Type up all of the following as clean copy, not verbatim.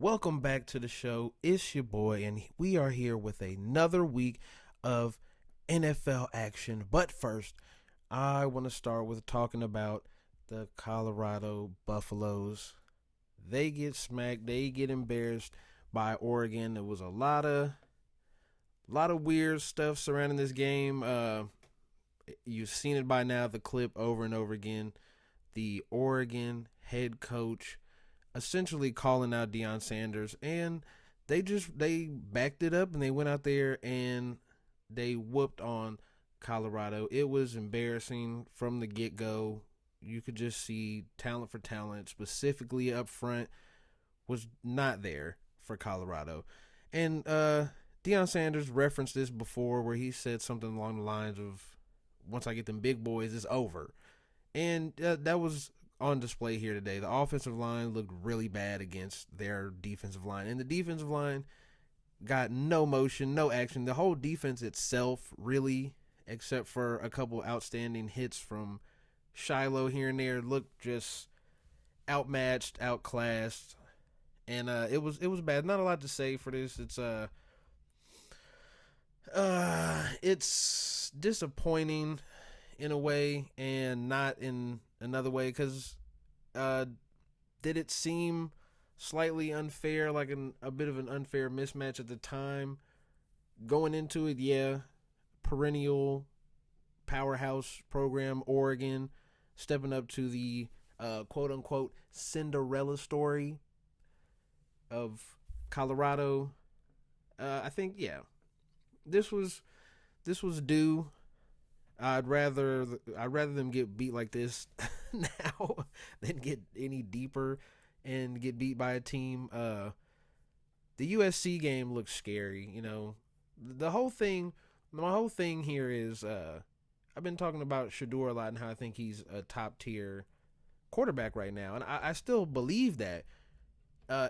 Welcome back to the show. It's your boy, and we are here with another week of NFL action. But first, I want to start with talking about the Colorado Buffaloes. They get smacked, they get embarrassed by Oregon. There was a lot of weird stuff surrounding this game. You've seen it by now, the clip over and over again. The Oregon head coach essentially calling out Deion Sanders, and they backed it up and they went out there and they whooped on Colorado. It was embarrassing from the get go. You could just see talent for talent, specifically up front, was not there for Colorado. And Deion Sanders referenced this before, where he said something along the lines of, "Once I get them big boys, it's over." And that was on display here today. The offensive line looked really bad against their defensive line. And the defensive line got no motion, no action. The whole defense itself, really, except for a couple outstanding hits from Shiloh here and there, looked just outmatched, outclassed. And it was bad. Not a lot to say for this. It's disappointing in a way and not in another way, because did it seem slightly unfair, like a bit of an unfair mismatch at the time going into it? Yeah, perennial powerhouse program Oregon stepping up to the quote unquote Cinderella story of Colorado. I think, yeah, this was due. I'd rather them get beat like this now than get any deeper and get beat by a team. The USC game looks scary. The whole thing. My whole thing here is I've been talking about Shador a lot and how I think he's a top tier quarterback right now, and I still believe that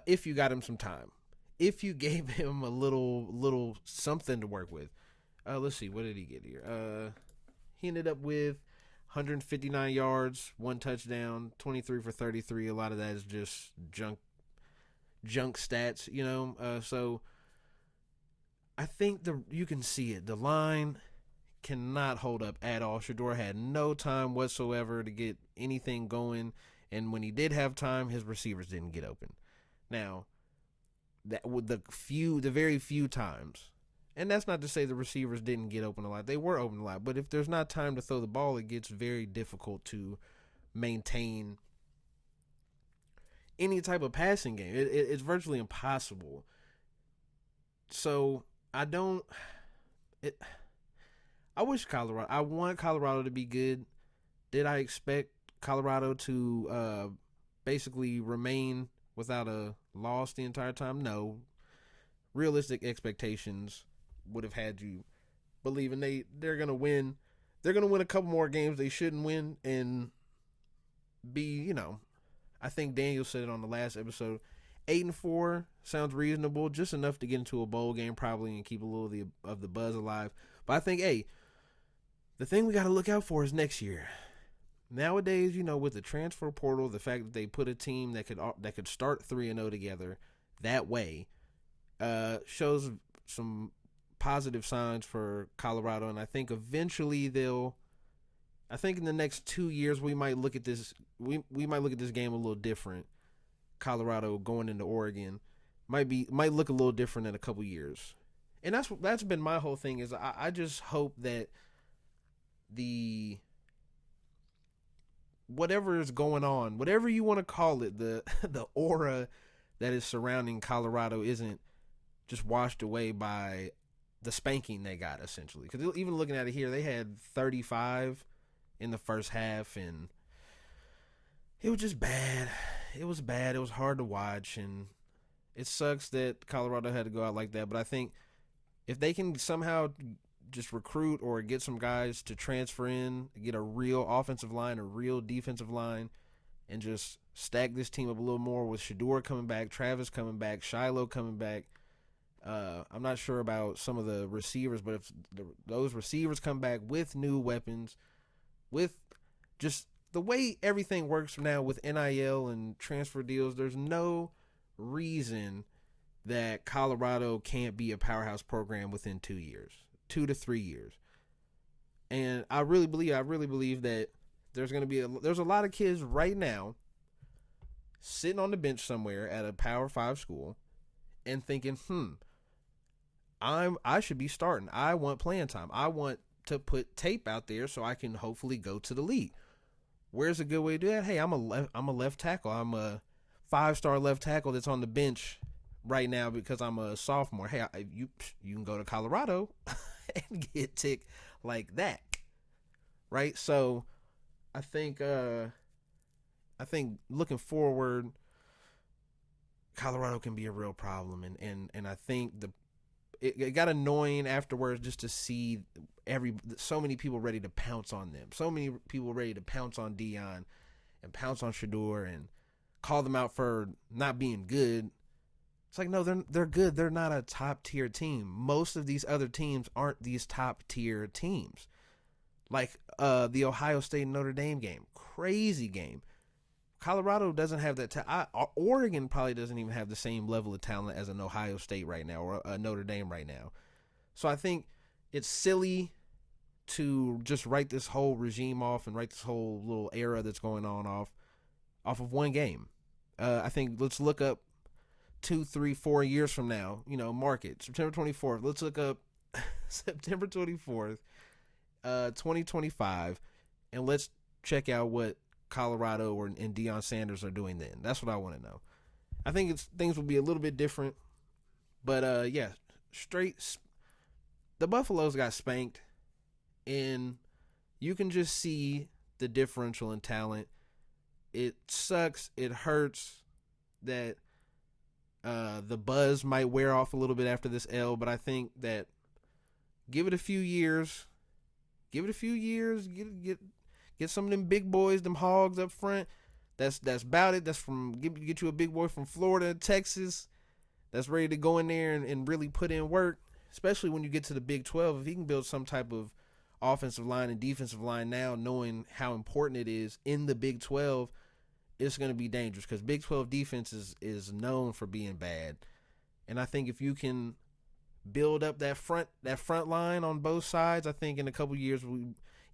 if you got him some time, if you gave him a little something to work with. Let's see, what did he get here? He ended up with 159 yards, one touchdown, 23 for 33. A lot of that is just junk stats, So I think you can see it. The line cannot hold up at all. Shador had no time whatsoever to get anything going, and when he did have time, his receivers didn't get open. Now, that with the very few times. And that's not to say the receivers didn't get open a lot. They were open a lot. But if there's not time to throw the ball, it gets very difficult to maintain any type of passing game. It's virtually impossible. So I don't. I wish Colorado. I want Colorado to be good. Did I expect Colorado to basically remain without a loss the entire time? No. Realistic expectations would have had you believing they're gonna win. They're gonna win a couple more games they shouldn't win and be, I think Daniel said it on the last episode. 8-4 sounds reasonable, just enough to get into a bowl game probably and keep a little of the buzz alive. But I think, hey, the thing we got to look out for is next year. Nowadays, with the transfer portal, the fact that they put a team that could start 3-0 together that way shows some positive signs for Colorado, and I think eventually I think in the next 2 years we might look at this. We might look at this game a little different. Colorado going into Oregon might look a little different in a couple years, and that's been my whole thing. Is I just hope that the whatever is going on, whatever you want to call it, the the aura that is surrounding Colorado isn't just washed away by the spanking they got, essentially. Because even looking at it here, they had 35 in the first half, and it was just bad. It was bad. It was hard to watch, and it sucks that Colorado had to go out like that. But I think if they can somehow just recruit or get some guys to transfer in, get a real offensive line, a real defensive line, and just stack this team up a little more with Shador coming back, Travis coming back, Shiloh coming back. I'm not sure about some of the receivers, but if those receivers come back with new weapons, with just the way everything works now with NIL and transfer deals, there's no reason that Colorado can't be a powerhouse program within 2 years, 2 to 3 years. And I really believe that there's a lot of kids right now sitting on the bench somewhere at a Power Five school and thinking, I should be starting. I want playing time. I want to put tape out there so I can hopefully go to the league. Where's a good way to do that? Hey, I'm a left tackle. I'm a 5-star left tackle that's on the bench right now because I'm a sophomore. Hey, you can go to Colorado and get tick like that, right? So I think looking forward, Colorado can be a real problem, and I think it got annoying afterwards just to see so many people ready to pounce on them, so many people ready to pounce on Dion and pounce on Shador and call them out for not being good. It's like, no, they're good. They're not a top tier team. Most of these other teams aren't these top tier teams. Like the Ohio State Notre Dame game, crazy game. Colorado doesn't have that. Oregon probably doesn't even have the same level of talent as an Ohio State right now or a Notre Dame right now. So I think it's silly to just write this whole regime off and write this whole little era that's going on off of one game. I think let's look up 2, 3, 4 years from now. Mark it September 24th. Let's look up September 24th, 2025, and let's check out what Colorado and Deion Sanders are doing then. That's what I want to know. I think things will be a little bit different, but yeah, the Buffaloes got spanked, and you can just see the differential in talent. It sucks. It hurts that the buzz might wear off a little bit after this L, but I think that give it a few years. Get some of them big boys, them hogs up front. That's about it. That's get you a big boy from Florida, Texas, that's ready to go in there and really put in work, especially when you get to the Big 12. If he can build some type of offensive line and defensive line now, knowing how important it is in the Big 12, it's going to be dangerous because Big 12 defense is known for being bad. And I think if you can build up that front line on both sides, I think in a couple years,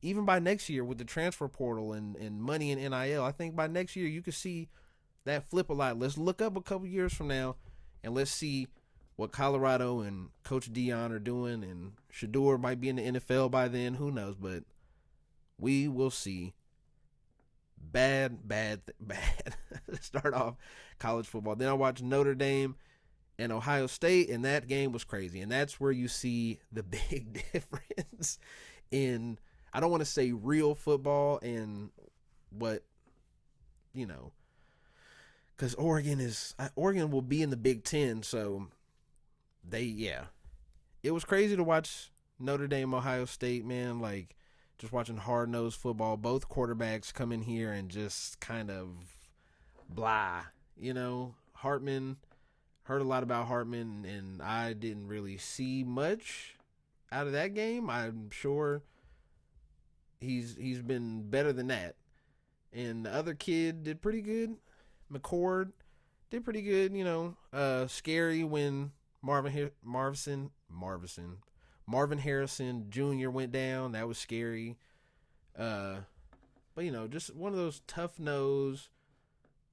even by next year with the transfer portal and money in NIL, I think by next year you could see that flip a lot. Let's look up a couple years from now and let's see what Colorado and Coach Dion are doing. And Shador might be in the NFL by then. Who knows? But we will see. Bad. Start off college football. Then I watched Notre Dame and Ohio State, and that game was crazy. And that's where you see the big difference in, I don't want to say real football and what, because Oregon will be in the Big Ten, so it was crazy to watch Notre Dame, Ohio State, man. Like, just watching hard-nosed football. Both quarterbacks come in here and just kind of blah, Hartman, heard a lot about Hartman, and I didn't really see much out of that game. I'm sure he's been better than that. And the other kid did pretty good. McCord did pretty good, scary when Marvin Harrison Jr. went down. That was scary. But just one of those tough-nosed,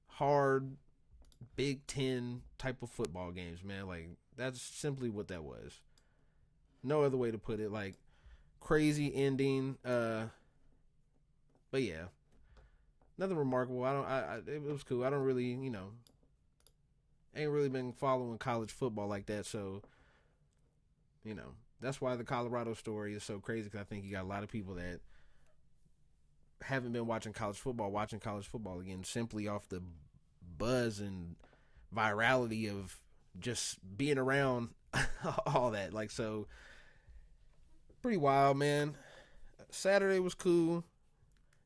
hard Big Ten type of football games, man. Like, that's simply what that was. No other way to put it. Like, crazy ending. But yeah, nothing remarkable. It was cool. I don't really, ain't really been following college football like that. So, that's why the Colorado story is so crazy, because I think you got a lot of people that haven't been watching college football again, simply off the buzz and virality of just being around all that. Like, so pretty wild, man. Saturday was cool.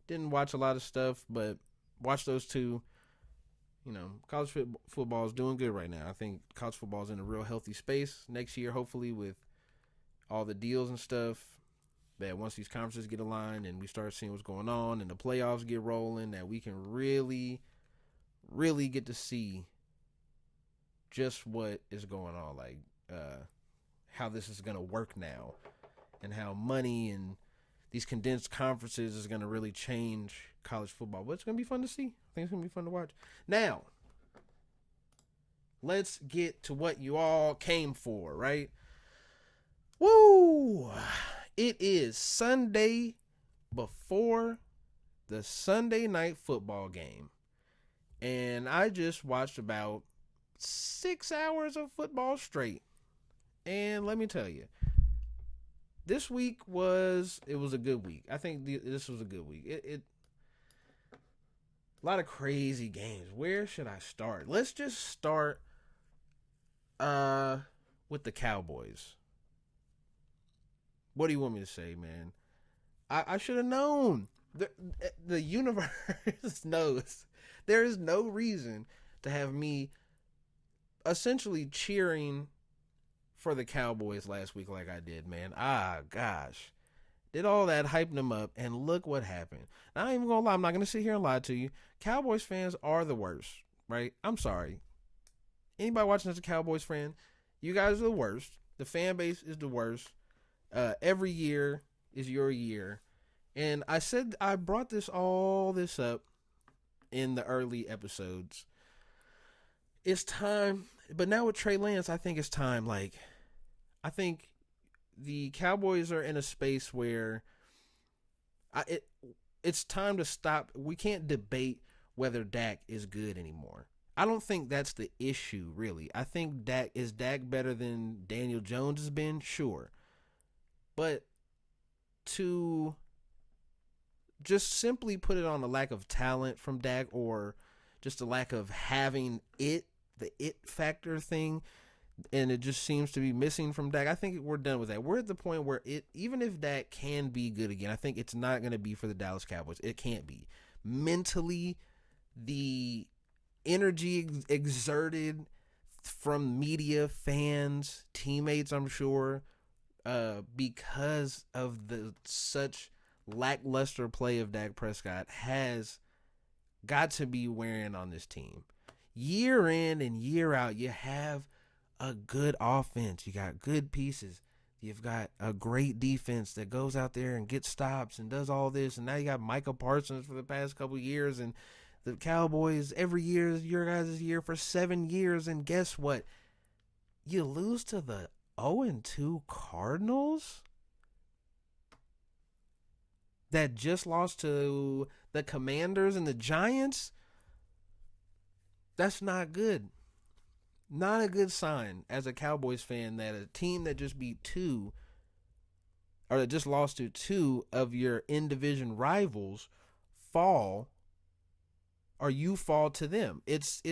Didn't watch a lot of stuff, but watched those two. College football is doing good right now. I think college football is in a real healthy space next year, hopefully, with all the deals and stuff, that once these conferences get aligned and we start seeing what's going on and the playoffs get rolling, that we can really, really get to see just what is going on, like how this is going to work now, and how money and these condensed conferences is going to really change college football. But it's going to be fun to see. I think it's going to be fun to watch. Now, let's get to what you all came for, right? Woo! It is Sunday before the Sunday night football game. And I just watched about 6 hours of football straight. And let me tell you, this week was a good week. I think this was a good week. A lot of crazy games. Where should I start? Let's just start with the Cowboys. What do you want me to say, man? I should have known. The universe knows. There is no reason to have me essentially cheering for the Cowboys last week like I did, man. Gosh. Did all that, hyping them up, and look what happened. Now, I ain't even gonna lie. I'm not gonna sit here and lie to you. Cowboys fans are the worst, right? I'm sorry. Anybody watching as a Cowboys fan, you guys are the worst. The fan base is the worst. Every year is your year. And I brought all this up in the early episodes. It's time, but now with Trey Lance, I think it's time. I think the Cowboys are in a space where it's time to stop. We can't debate whether Dak is good anymore. I don't think that's the issue, really. I think Dak better than Daniel Jones has been? Sure. But to just simply put it on a lack of talent from Dak, or just a lack of having the it factor thing, and it just seems to be missing from Dak. I think we're done with that. We're at the point where even if Dak can be good again, I think it's not going to be for the Dallas Cowboys. It can't be. Mentally, the energy exerted from media, fans, teammates, I'm sure, because of the such lackluster play of Dak Prescott, has got to be wearing on this team. Year in and year out, you have a good offense. You got good pieces. You've got a great defense that goes out there and gets stops and does all this. And now you got Micah Parsons for the past couple years. And the Cowboys, every year is your guys' year for 7 years. And guess what? You lose to the 0-2 Cardinals that just lost to the Commanders and the Giants. That's not good. Not a good sign as a Cowboys fan that a team that just beat two, or that just lost to two of your in-division rivals, fall, or you fall to them. It's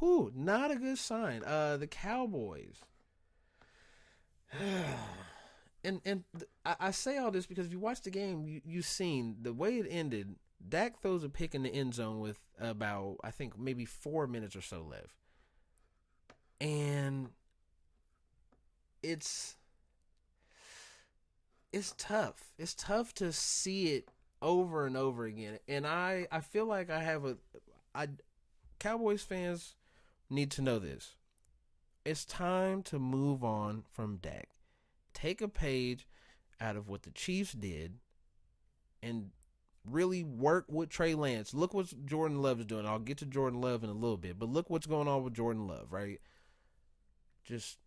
not a good sign. The Cowboys. And I say all this because if you watch the game, you've seen the way it ended. Dak throws a pick in the end zone with about, I think, maybe 4 minutes or so left. And it's tough. It's tough to see it over and over again. And I feel like Cowboys fans need to know this. It's time to move on from Dak. Take a page out of what the Chiefs did and really work with Trey Lance. Look what Jordan Love is doing. I'll get to Jordan Love in a little bit, but look what's going on with Jordan Love, right? Just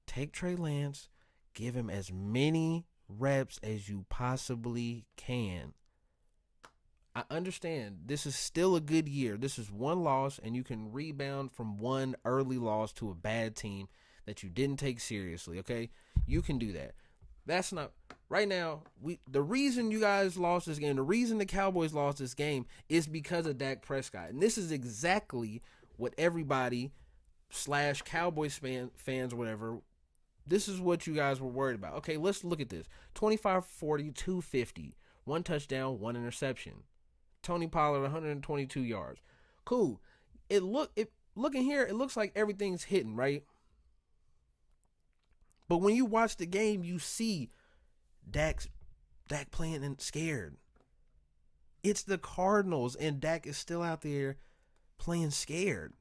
take Trey Lance, give him as many reps as you possibly can. I understand this is still a good year. This is one loss, and you can rebound from one early loss to a bad team that you didn't take seriously, okay? You can do that. That's not right now. The reason you guys lost this game, the reason the Cowboys lost this game is because of Dak Prescott. And this is exactly what everybody / Cowboys fans, whatever, this is what you guys were worried about. Okay, let's look at this. 25-40, 250, 1 touchdown, 1 interception. Tony Pollard, 122 yards. Cool. Looking here, it looks like everything's hitting, right? But when you watch the game, you see Dak playing and scared. It's the Cardinals, and Dak is still out there playing scared.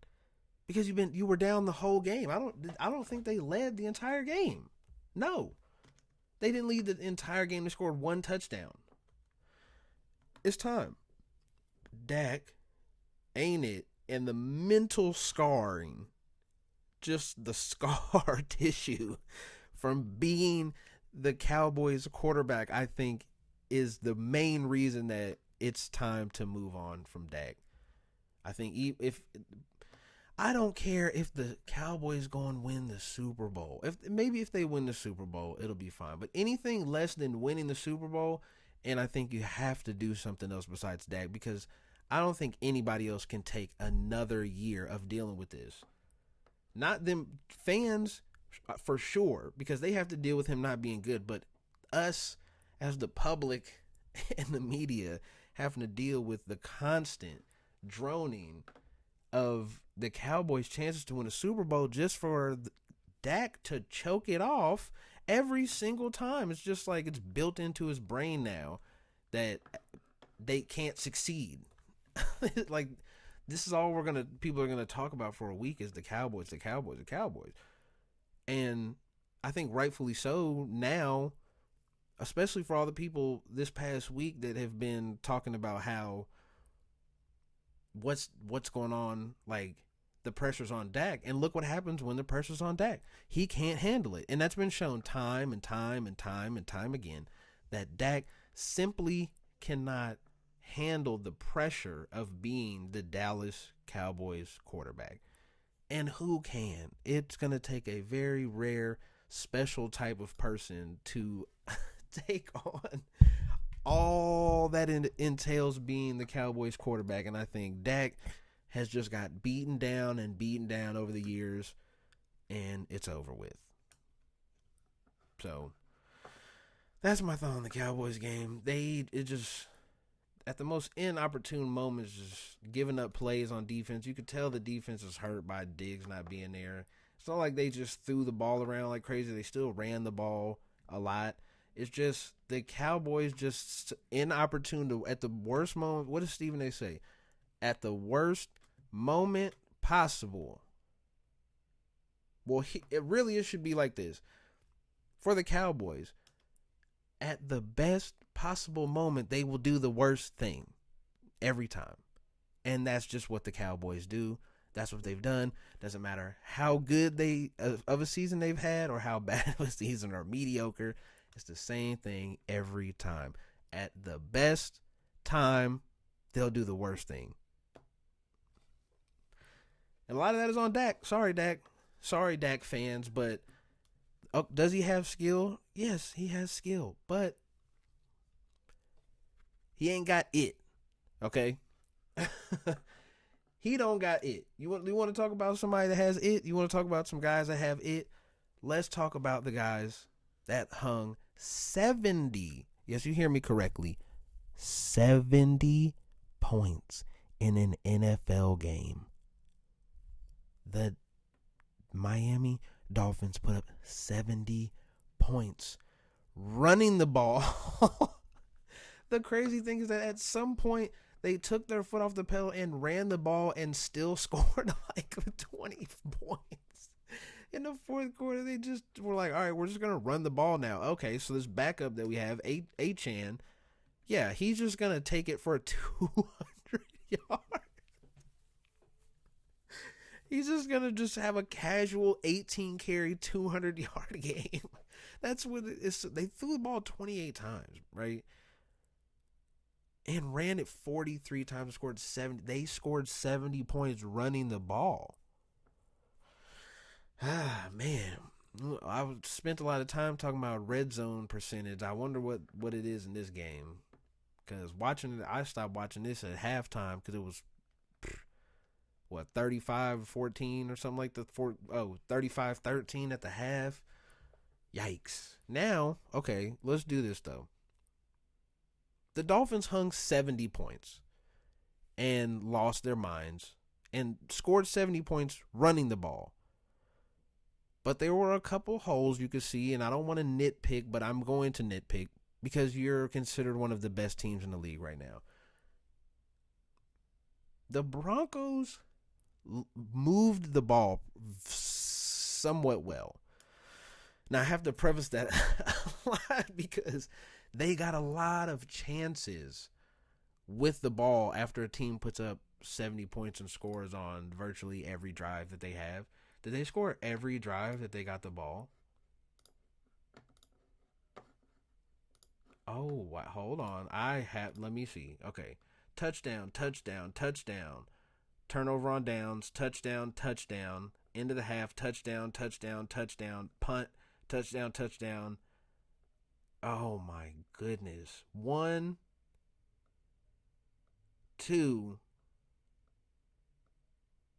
because you were down the whole game. I don't think they led the entire game. No, they didn't lead the entire game. They scored one touchdown. It's time. Dak, ain't it? And the mental scarring, just the scar tissue from being the Cowboys quarterback, I think is the main reason that it's time to move on from Dak. I think if I don't care if the Cowboys go and win the Super Bowl. If they win the Super Bowl, it'll be fine. But anything less than winning the Super Bowl, and I think you have to do something else besides Dak, because I don't think anybody else can take another year of dealing with this. Not them fans, for sure, because they have to deal with him not being good. But us, as the public and the media, having to deal with the constant droning of the Cowboys' chances to win a Super Bowl just for Dak to choke it off every single time. It's just like it's built into his brain now that they can't succeed. Like, this is all people are gonna talk about for a week is the Cowboys, the Cowboys, the Cowboys. And I think rightfully so now, especially for all the people this past week that have been talking about how what's going on, like the pressure's on Dak, and look what happens when the pressure's on Dak. He can't handle it. And that's been shown time and time and time and time again that Dak simply cannot handle the pressure of being the Dallas Cowboys quarterback. And who can? It's going to take a very rare, special type of person to take on all that entails being the Cowboys quarterback. And I think Dak has just got beaten down over the years, and it's over with. So that's my thought on the Cowboys game. It just, at the most inopportune moments, just giving up plays on defense. You could tell the defense is hurt by Diggs not being there. It's not like they just threw the ball around like crazy. They still ran the ball a lot. It's just the Cowboys just inopportune to, at the worst moment. What does Stephen A say? At the worst moment possible. Well, it should be like this. For the Cowboys, at the best possible moment, they will do the worst thing every time. And that's just what the Cowboys do. That's what they've done. Doesn't matter how good of a season they've had or how bad of a season or mediocre. It's the same thing every time. At the best time, they'll do the worst thing. And a lot of that is on Dak. Sorry, Dak. Sorry, Dak fans. But does he have skill? Yes, he has skill. But he ain't got it. Okay? He don't got it. You want to talk about somebody that has it? You want to talk about some guys that have it? Let's talk about the guys that hung 70. Yes, you hear me correctly. 70 points in an NFL game. The Miami Dolphins put up 70 points running the ball. The crazy thing is that at some point they took their foot off the pedal and ran the ball and still scored like 20 points. In the fourth quarter, they just were like, all right, we're just going to run the ball now. Okay, so this backup that we have, A-Chan, yeah, he's just going to take it for 200 yards. He's just going to just have a casual 18-carry, 200-yard game. That's what it is. They threw the ball 28 times, right? And ran it 43 times, scored 70. They scored 70 points running the ball. Ah, man. I spent a lot of time talking about red zone percentage. I wonder what it is in this game. Because I stopped watching this at halftime because it was, 35-14 or something like that. 35-13 at the half. Yikes. Now, okay, let's do this though. The Dolphins hung 70 points and lost their minds and scored 70 points running the ball. But there were a couple holes you could see, and I don't want to nitpick, but I'm going to nitpick because you're considered one of the best teams in the league right now. The Broncos moved the ball somewhat well. Now I have to preface that a lot because they got a lot of chances with the ball after a team puts up 70 points and scores on virtually every drive that they have. Did they score every drive that they got the ball? Oh, hold on. Let me see. Okay. Touchdown, touchdown, touchdown. Turnover on downs, touchdown, touchdown. End of the half, touchdown, touchdown, touchdown. Punt, touchdown, touchdown. Oh my goodness. One, two,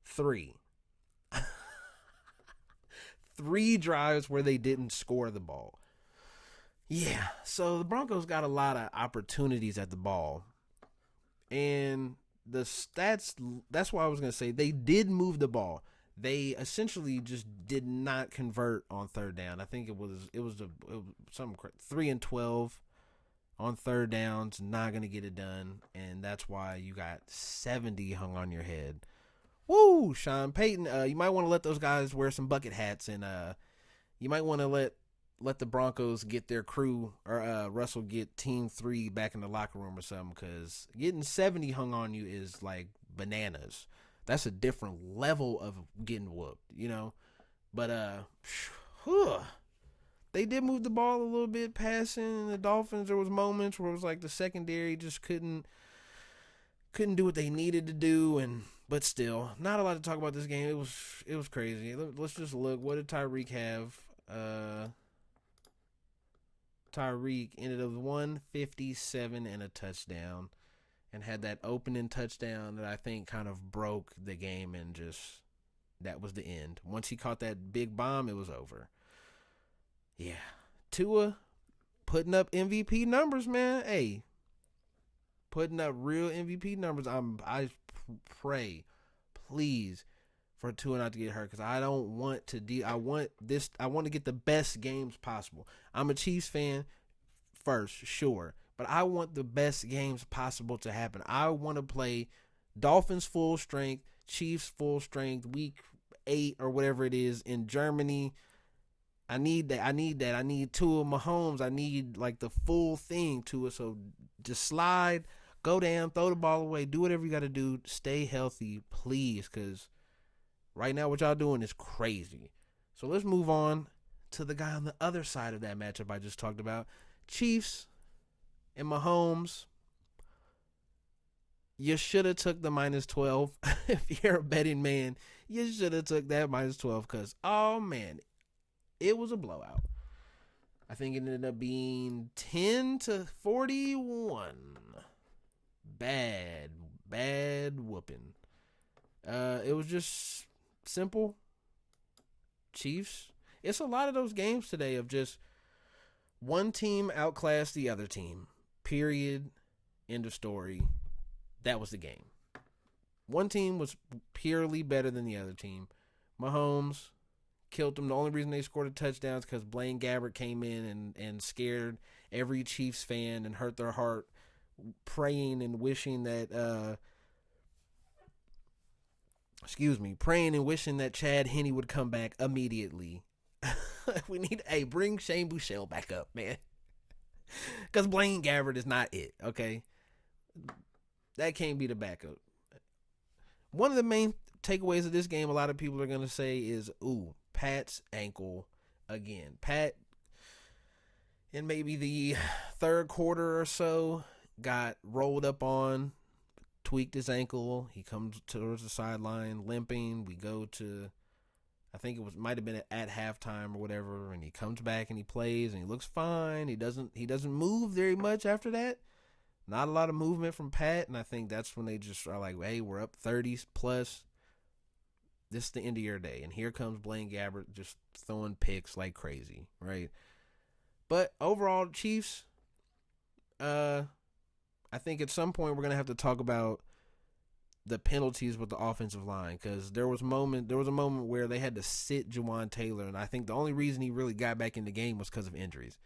three. Three drives where they didn't score the ball. Yeah, so the Broncos got a lot of opportunities at the ball. And the stats, that's why I was going to say they did move the ball. They essentially just did not convert on third down. I think it was something 3-12 on third downs, not going to get it done, and that's why you got 70 hung on your head. Woo, Sean Payton, you might want to let those guys wear some bucket hats, and you might want to let the Broncos get their crew, or Russell get Team 3 back in the locker room or something, because getting 70 hung on you is like bananas. That's a different level of getting whooped, you know? But, they did move the ball a little bit passing. The Dolphins, there was moments where it was like the secondary just couldn't do what they needed to do, but still, not a lot to talk about this game. It was crazy. Let's just look. What did Tyreek have? Tyreek ended up with 157 and a touchdown, and had that opening touchdown that I think kind of broke the game, and just that was the end. Once he caught that big bomb, it was over. Yeah, Tua putting up MVP numbers, man. Hey, putting up real MVP numbers. I pray, please, for Tua not to get hurt, because I don't want to. I want to get the best games possible. I'm a Chiefs fan first, sure, but I want the best games possible to happen. I want to play Dolphins full strength, Chiefs full strength, week 8 or whatever it is in Germany. I need that. I need Tua Mahomes. I need like the full thing to it. So just slide, go down, throw the ball away, do whatever you got to do. Stay healthy, please, because right now what y'all doing is crazy. So let's move on to the guy on the other side of that matchup I just talked about. Chiefs and Mahomes. You should have took the -12. If you're a betting man, you should have took that -12, because, oh, man, it was a blowout. I think it ended up being 10-41. Bad whooping. It was just simple. Chiefs. It's a lot of those games today of just one team outclassed the other team. Period. End of story. That was the game. One team was purely better than the other team. Mahomes killed them. The only reason they scored a touchdown is because Blaine Gabbert came in and scared every Chiefs fan and hurt their heart, praying and wishing that praying and wishing that Chad Henne would come back immediately. Bring Shane Buechele back up, man. Because Blaine Gabbert is not it, okay? That can't be the backup. One of the main takeaways of this game, a lot of people are going to say, is, Pat's ankle again. Pat, in maybe the third quarter or so, got rolled up on, tweaked his ankle. He comes towards the sideline limping. We go to, I think might have been at halftime or whatever, and he comes back and he plays and he looks fine. He doesn't move very much after that. Not a lot of movement from Pat, and I think that's when they just are like, hey, we're up 30 plus. This is the end of your day. And here comes Blaine Gabbert just throwing picks like crazy, right? But overall, Chiefs, I think at some point we're going to have to talk about the penalties with the offensive line, because there was a moment where they had to sit Juwan Taylor, and I think the only reason he really got back in the game was because of injuries.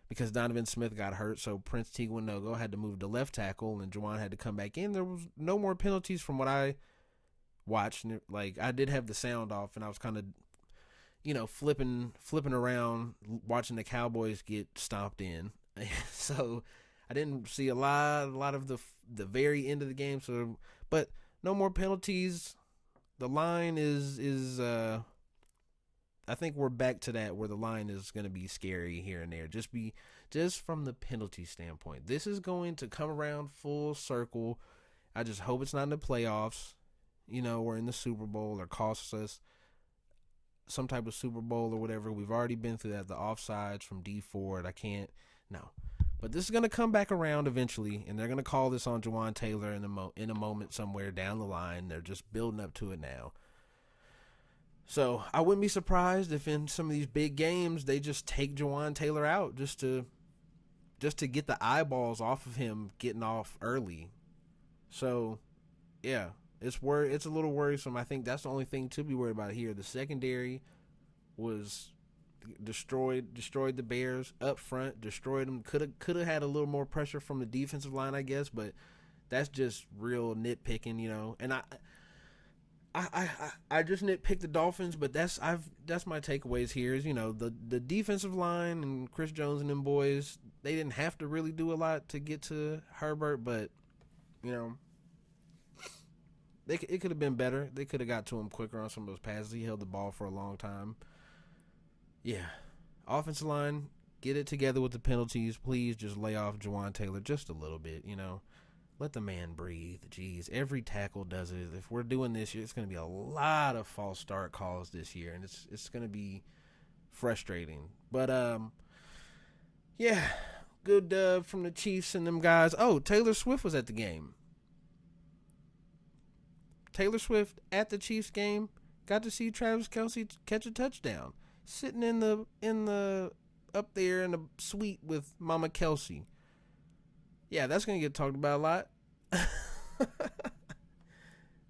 Because Donovan Smith got hurt, so Prince Tigwanogo had to move to left tackle, and Juwan had to come back in. There was no more penalties from what I watching it. Like I did have the sound off, and I was kind of flipping around watching the Cowboys get stomped in. So I didn't see a lot of the very end of the game. So, but no more penalties. The line is I think we're back to that where the line is going to be scary here and there. Just from the penalty standpoint. This is going to come around full circle. I just hope it's not in the playoffs, or in the Super Bowl or costs us some type of Super Bowl or whatever. We've already been through that. The offsides from D Ford. I can't. No. But this is going to come back around eventually, and they're going to call this on Jawan Taylor in a moment somewhere down the line. They're just building up to it now. So I wouldn't be surprised if in some of these big games they just take Jawan Taylor out just to get the eyeballs off of him getting off early. So, yeah, it's a little worrisome. I think that's the only thing to be worried about here. The secondary was destroyed the Bears up front, destroyed them. Could have had a little more pressure from the defensive line, I guess, but that's just real nitpicking, And I just nitpick the Dolphins, but that's my takeaways here is, the defensive line and Chris Jones and them boys, they didn't have to really do a lot to get to Herbert, but it could have been better. They could have got to him quicker on some of those passes. He held the ball for a long time. Yeah. Offensive line, get it together with the penalties. Please just lay off Jawan Taylor just a little bit, Let the man breathe. Jeez, every tackle does it. If we're doing this year, it's going to be a lot of false start calls this year, and it's going to be frustrating. But, yeah, good dub from the Chiefs and them guys. Oh, Taylor Swift was at the game. Taylor Swift at the Chiefs game, got to see Travis Kelce catch a touchdown. Sitting in the up there in the suite with Mama Kelce. Yeah, that's going to get talked about a lot.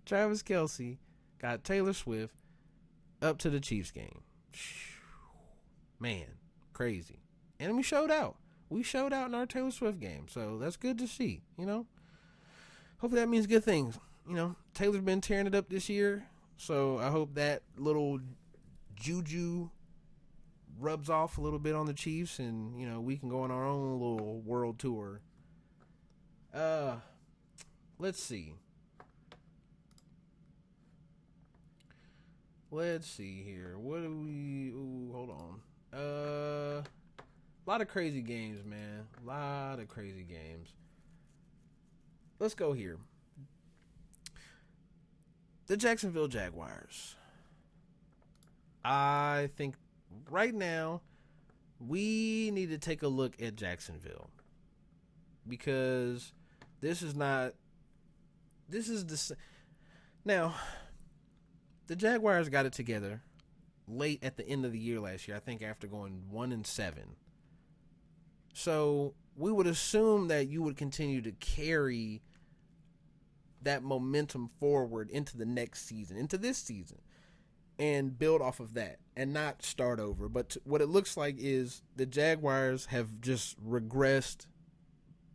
Travis Kelce got Taylor Swift up to the Chiefs game. Man, crazy. And we showed out. We showed out in our Taylor Swift game. So that's good to see, Hopefully that means good things. Taylor's been tearing it up this year. So I hope that little juju rubs off a little bit on the Chiefs and, we can go on our own little world tour. Let's see. Let's see here. What do we... Ooh, hold on. A lot of crazy games, man. A lot of crazy games. Let's go here. The Jacksonville Jaguars. I think right now we need to take a look at Jacksonville because now the Jaguars got it together late at the end of the year last year, I think after going 1-7. So we would assume that you would continue to carry that momentum forward into the next season, into this season, and build off of that and not start over. But what it looks like is the Jaguars have just regressed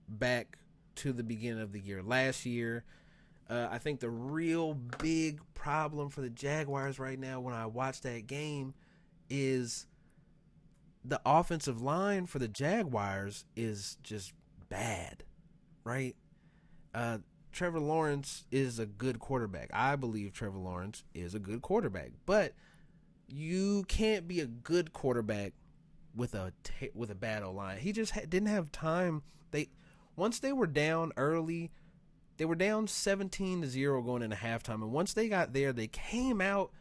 back to the beginning of the year. Last year, I think the real big problem for the Jaguars right now when I watch that game is the offensive line for the Jaguars is just bad, right? Trevor Lawrence is a good quarterback. I believe Trevor Lawrence is a good quarterback, but you can't be a good quarterback with a bad O-line. He just didn't have time. Once they were down early, they were down 17-0 going into halftime, and once they got there, they came out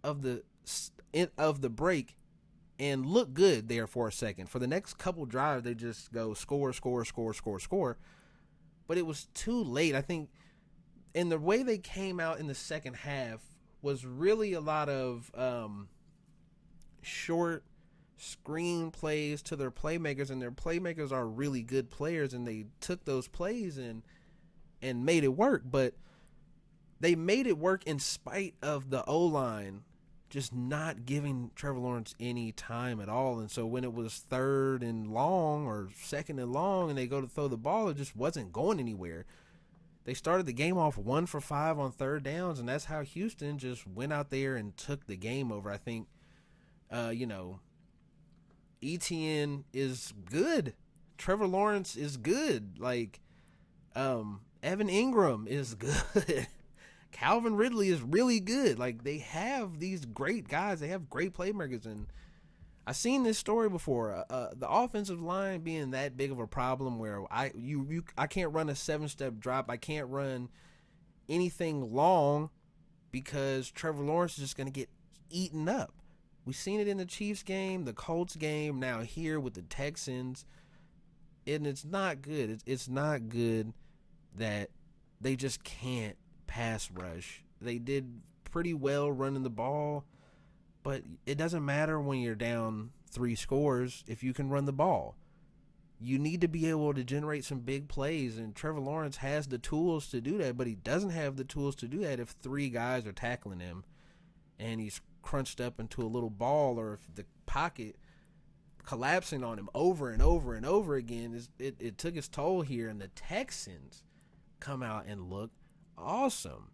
of the break and looked good there for a second. For the next couple drives, they just go score. But it was too late, I think. And the way they came out in the second half was really a lot of short screen plays to their playmakers, and their playmakers are really good players, and they took those plays and made it work. But they made it work in spite of the O-line just not giving Trevor Lawrence any time at all. And so when it was third and long or second and long and they go to throw the ball, it just wasn't going anywhere. They started the game off 1 for 5 on third downs, and that's how Houston just went out there and took the game over. I think, you know, ETN is good. Trevor Lawrence is good. Like, Evan Ingram is good. Calvin Ridley is really good. Like, they have these great guys. They have great playmakers, and I've seen this story before. The offensive line being that big of a problem where I can't run a 7-step drop. I can't run anything long because Trevor Lawrence is just going to get eaten up. We've seen it in the Chiefs game, the Colts game, now here with the Texans, and it's not good. It's not good that they just can't pass rush. They did pretty well running the ball, but it doesn't matter when you're down 3 scores if you can run the ball. You need to be able to generate some big plays, and Trevor Lawrence has the tools to do that, but he doesn't have the tools to do that if 3 guys are tackling him and he's crunched up into a little ball, or if the pocket collapsing on him over and over and over again. It took its toll here, and the Texans come out and look awesome.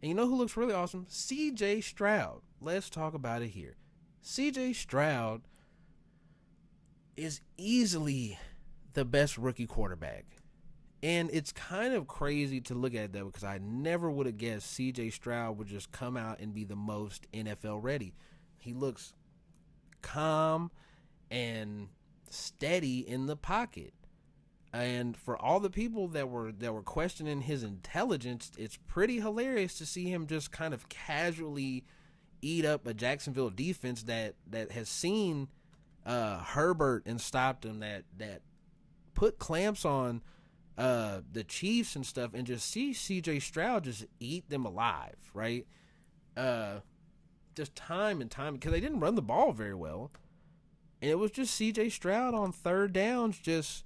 And you know who looks really awesome? CJ Stroud. Let's talk about it here. CJ Stroud is easily the best rookie quarterback. And it's kind of crazy to look at that because I never would have guessed CJ Stroud would just come out and be the most NFL ready. He looks calm and steady in the pocket. And for all the people that were questioning his intelligence, it's pretty hilarious to see him just kind of casually eat up a Jacksonville defense that has seen Herbert and stopped him, that put clamps on the Chiefs and stuff, and just see CJ Stroud just eat them alive, right? Just time and time, because they didn't run the ball very well. And it was just CJ Stroud on third downs just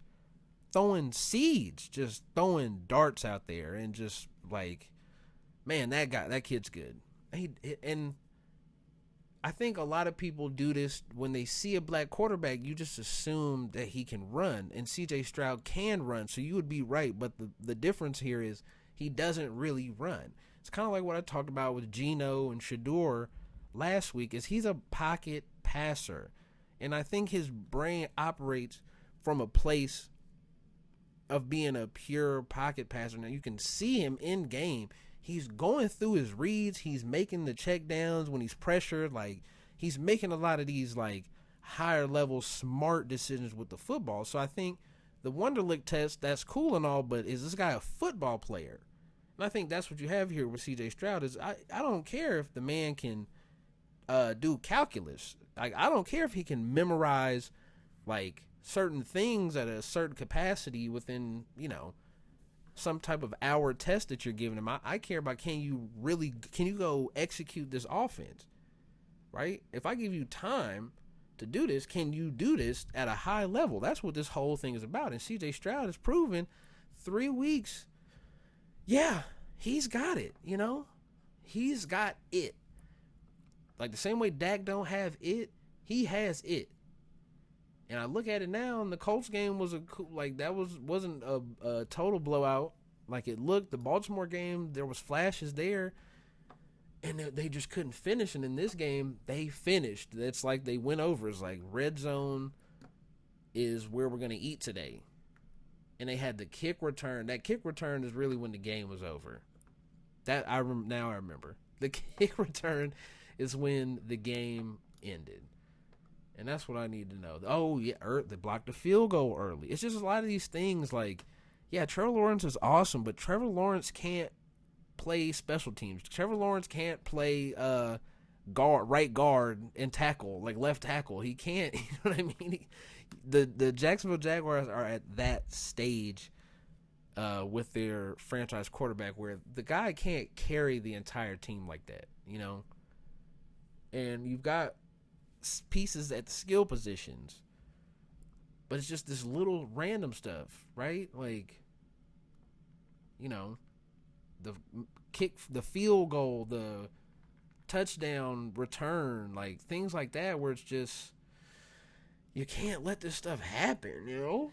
throwing seeds, just throwing darts out there, and just like, man, that kid's good. And I think a lot of people do this when they see a black quarterback. You just assume that he can run, and CJ Stroud can run, so you would be right. But the difference here is he doesn't really run. It's kind of like what I talked about with Geno and Shador last week. Is he's a pocket passer, and I think his brain operates from a place of being a pure pocket passer. Now you can see him in game. He's going through his reads. He's making the check downs when he's pressured. Like, he's making a lot of these like higher level smart decisions with the football. So I think the Wonderlic test, that's cool and all, but is this guy a football player? And I think that's what you have here with CJ Stroud. Is I don't care if the man can do calculus. Like, I don't care if he can memorize like certain things at a certain capacity within, you know, some type of hour test that you're giving him. I care about, can you go execute this offense, right? If I give you time to do this, can you do this at a high level? That's what this whole thing is about. And CJ Stroud has proven 3 weeks, yeah, he's got it, you know? He's got it. Like the same way Dak don't have it, he has it. And I look at it now, and the Colts game was wasn't a total blowout like it looked. The Baltimore game, there was flashes there, and they just couldn't finish. And in this game, they finished. It's like they went over. It's like red zone is where we're going to eat today. And they had the kick return. That kick return is really when the game was over. Now I remember. The kick return is when the game ended. And that's what I need to know. Oh, yeah, they blocked the field goal early. It's just a lot of these things like, yeah, Trevor Lawrence is awesome, but Trevor Lawrence can't play special teams. Trevor Lawrence can't play right guard and tackle, like left tackle. He can't, you know what I mean? The Jacksonville Jaguars are at that stage with their franchise quarterback where the guy can't carry the entire team like that, you know? And you've got pieces at the skill positions, but it's just this little random stuff, right? Like, you know, the kick, the field goal, the touchdown return, like things like that, where it's just, you can't let this stuff happen, you know?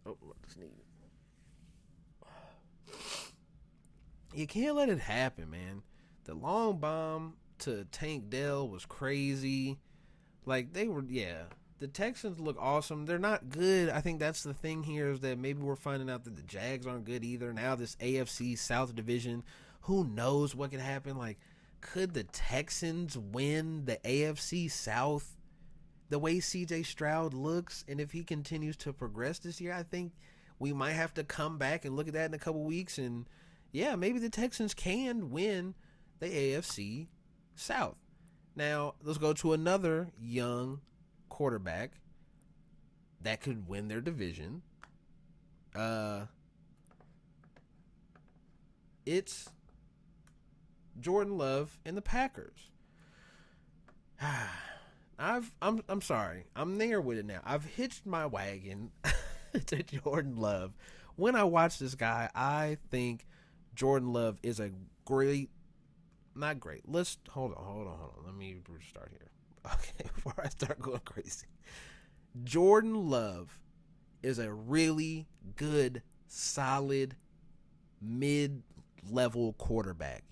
Oh, sneeze. You can't let it happen, man. The long bomb to Tank Dell was crazy. Like they were, yeah. The Texans look awesome. They're not good. I think that's the thing here is that maybe we're finding out that the Jags aren't good either. Now this AFC South division, who knows what could happen? Like, could the Texans win the AFC South? The way CJ Stroud looks, and if he continues to progress this year, I think we might have to come back and look at that in a couple weeks. And yeah, maybe the Texans can win the AFC South. Now, let's go to another young quarterback that could win their division. It's Jordan Love and the Packers. I'm sorry. I'm there with it now. I've hitched my wagon to Jordan Love. When I watch this guy, I think Jordan Love is a great, not great. Let's hold on. Let me start here. Okay, before I start going crazy. Jordan Love is a really good, solid, mid-level quarterback,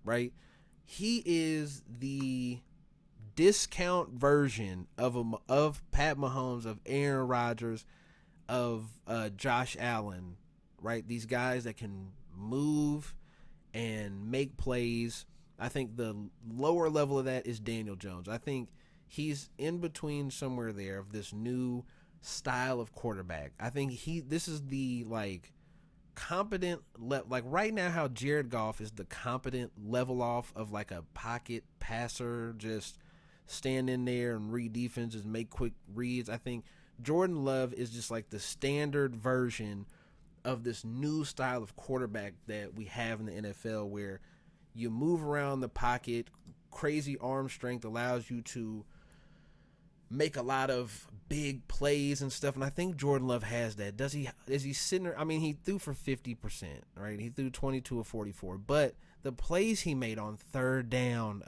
right? He is the discount version of Pat Mahomes, of Aaron Rodgers, of Josh Allen, right? These guys that can move and make plays. I think the lower level of that is Daniel Jones. I think he's in between somewhere there of this new style of quarterback. I think this is the competent like right now how Jared Goff is the competent level off of like a pocket passer, just stand in there and read defenses, make quick reads. I think Jordan Love is just like the standard version of this new style of quarterback that we have in the NFL where you move around the pocket, crazy arm strength allows you to make a lot of big plays and stuff, and I think Jordan Love has that. Is he sitting there? I mean, he threw for 50%, right? He threw 22 of 44, but the plays he made on third down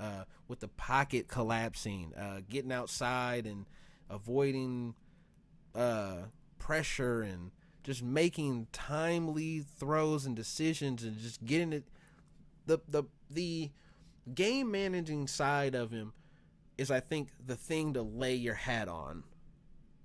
with the pocket collapsing, getting outside and avoiding pressure and just making timely throws and decisions and just getting it. The game managing side of him is, I think, the thing to lay your hat on,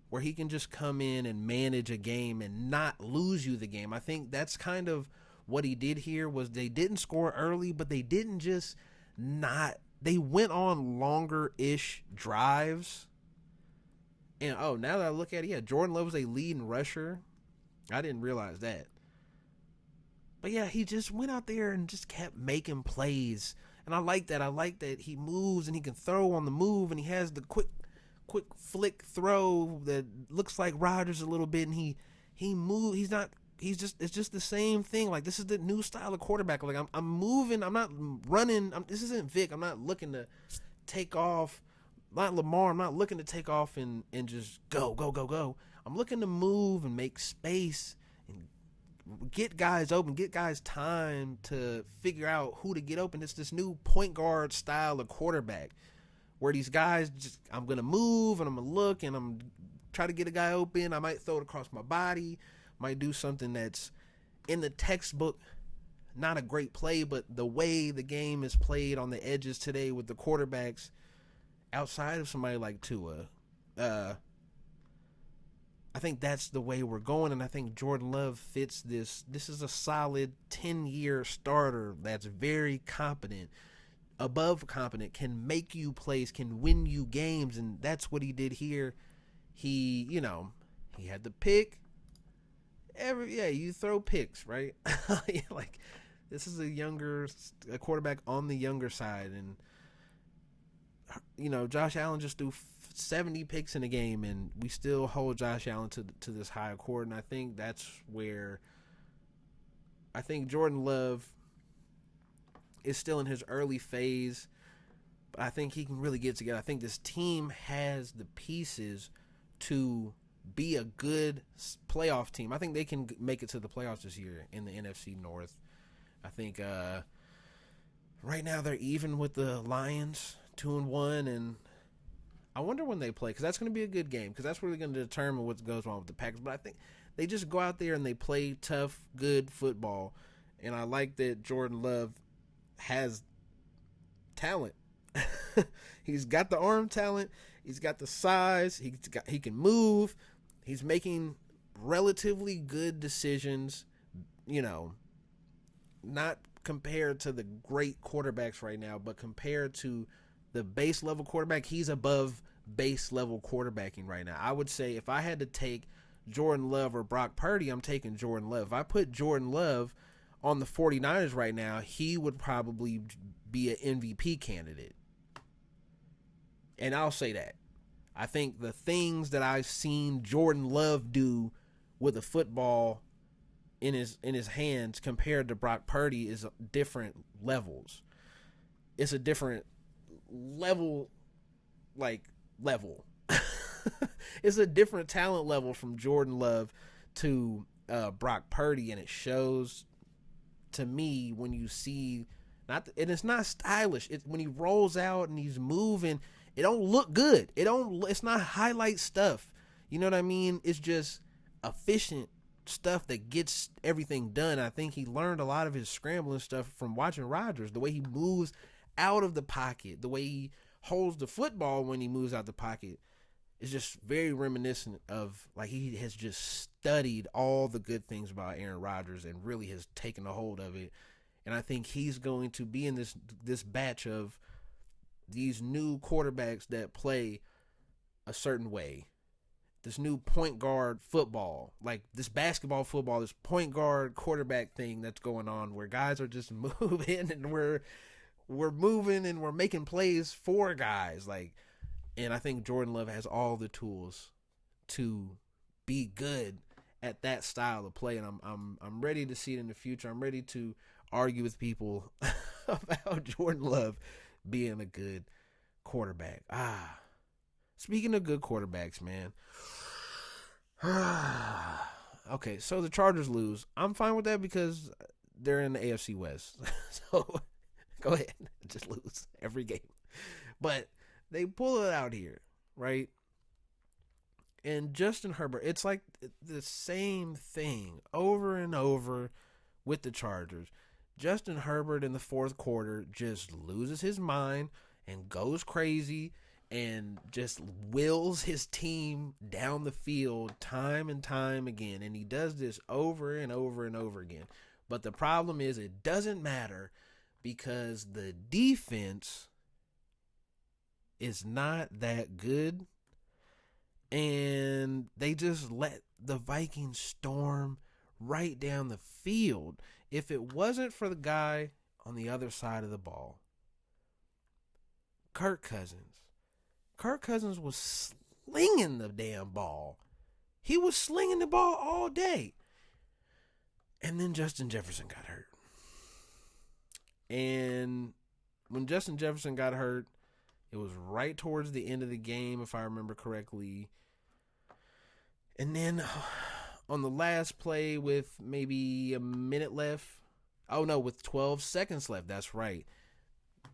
where he can just come in and manage a game and not lose you the game. I think that's kind of what he did here. Was they didn't score early, but they didn't just not. They went on longer-ish drives. And, now that I look at it, yeah, Jordan Love was a leading rusher. I didn't realize that. But, yeah, he just went out there and just kept making plays. And I like that. I like that he moves and he can throw on the move, and he has the quick flick throw that looks like Rodgers a little bit, and he moves. It's just the same thing. Like, this is the new style of quarterback. Like, I'm moving. I'm not running. This isn't Vic. I'm not looking to take off. Not Lamar. I'm not looking to take off and just go. I'm looking to move and make space and get guys open, get guys time to figure out who to get open. It's this new point guard style of quarterback where these guys just, I'm going to move and I'm going to look and I'm try to get a guy open. I might throw it across my body, might do something that's in the textbook, not a great play, but the way the game is played on the edges today with the quarterbacks outside of somebody like Tua, I think that's the way we're going, and I think Jordan Love fits this. This is a solid 10-year starter that's very competent, above competent, can make you plays, can win you games, and that's what he did here. He had the pick. You throw picks, right? Like, this is a quarterback on the younger side, and Josh Allen just threw 70 picks in a game, and we still hold Josh Allen to this high accord. And I think that's where I think Jordan Love is still in his early phase, but I think he can really get together. I think this team has the pieces to be a good playoff team. I think they can make it to the playoffs this year in the NFC North. I think right now they're even with the Lions, 2-1, and I wonder when they play, because that's going to be a good game, because that's really going to determine what goes on with the Packers. But I think they just go out there and they play tough, good football, And I like that Jordan Love has talent. He's got the arm talent. He's got the size. He can move. He's making relatively good decisions. You know, not compared to the great quarterbacks right now, but compared to the base level quarterback, he's above base level quarterbacking right now. I would say if I had to take Jordan Love or Brock Purdy, I'm taking Jordan Love. If I put Jordan Love on the 49ers right now, he would probably be an MVP candidate. And I'll say that. I think the things that I've seen Jordan Love do with a football in his hands compared to Brock Purdy is different levels. It's a different level, like level. It's a different talent level from Jordan Love to Brock Purdy, and it shows to me when you see and it's not stylish. It's when he rolls out and he's moving, it don't look good. It's not highlight stuff. You know what I mean? It's just efficient stuff that gets everything done. I think he learned a lot of his scrambling stuff from watching Rodgers. The way he moves out of the pocket, the way he holds the football when he moves out the pocket is just very reminiscent of, like, he has just studied all the good things about Aaron Rodgers and really has taken a hold of it. And I think he's going to be in this batch of these new quarterbacks that play a certain way. This new point guard football, like this basketball football, this point guard quarterback thing that's going on where guys are just moving and we're moving and we're making plays for guys. Like, and I think Jordan Love has all the tools to be good at that style of play, and I'm ready to see it in the future. I'm ready to argue with people about Jordan Love being a good quarterback. Speaking of good quarterbacks, man. Okay, so the Chargers lose. I'm fine with that because they're in the AFC West. So go ahead, just lose every game. But they pull it out here, right? And Justin Herbert, it's like the same thing over and over with the Chargers. Justin Herbert in the fourth quarter just loses his mind and goes crazy and just wills his team down the field time and time again. And he does this over and over and over again. But the problem is it doesn't matter because the defense is not that good. And they just let the Vikings storm right down the field. If it wasn't for the guy on the other side of the ball, Kirk Cousins was slinging the damn ball. He was slinging the ball all day. And then Justin Jefferson got hurt. And when Justin Jefferson got hurt, it was right towards the end of the game, if I remember correctly. And then on the last play with maybe a minute left, with 12 seconds left, that's right.